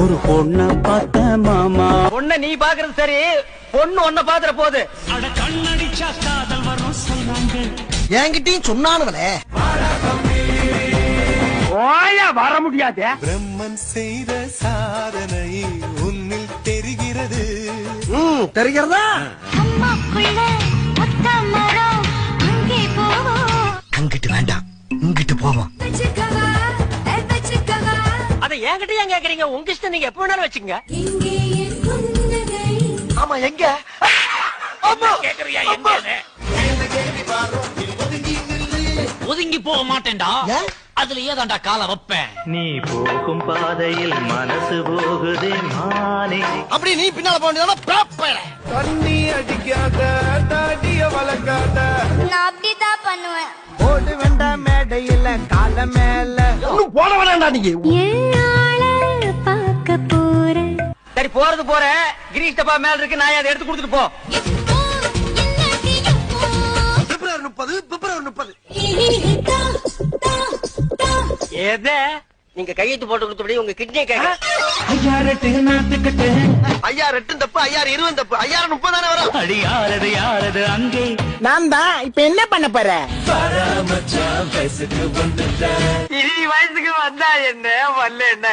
ஒரு பொண்ண பார்த்த மாமா. பொண்ண நீ பாக்குறது சரி, பொண்ணு ஒன்ன பாத்துற போது. கண்ணடிச்சா காதல் வரும் சொன்னாங்க. என்கிட்டயும் சொன்னானுவலே. ஓயா வர முடியாது. பிரம்மன் செய்த சாதனை உன்னில் தெரிகிறது. தெரிகிறதா? அங்கிட்டு வேண்டாம், இங்கிட்டு போவோம். அத என்கிட்ட ஏன் கேக்குறீங்க? உங்க இஷ்டம், நீங்க எப்ப வேணாலும் வச்சுங்க. ஆமா, எங்க கேக்குறியா? எங்க ஒதுங்கி போக மாட்டேன்டா. அதுல ஏதாண்டா கால வைப்பேன். நீ போகும் பாதையில் மனசு போகுதே மானே. அப்படி நீ பின்னால போக தண்ணி அடிக்காத, தாடிய வளர்க்காத. நான் அப்படிதான் பண்ணுவேன். ஓடு வேண்டாம் மேடையில கால மேல. ஒண்ணும் போட வேண்டாம்டா நீங்க. சரி, போறது போற. கிரீஷ் டப்பா மேல இருக்கு, நான் அதை எடுத்து கொடுத்துட்டு போ. பிப்ரவரி 30, பிப்ரவரி 30. எத நீங்க கையெழுத்து போட்டு கொடுத்தபடி உங்க கிட்னியை கேட்க. ஐயா ரெட்டு நாட்டுக்கட்டு. ஐயா 2 தப்பு, ஐயா 20 தப்பு, ஐயா 30 தானே வரும். அடி யாரது யாரது அங்கே. நான் தான். இப்ப என்ன பண்ண போற? மச்சான் வயசுக்கு வந்துட்ட. இனி வயசுக்கு வந்தா என்ன, வரல என்ன?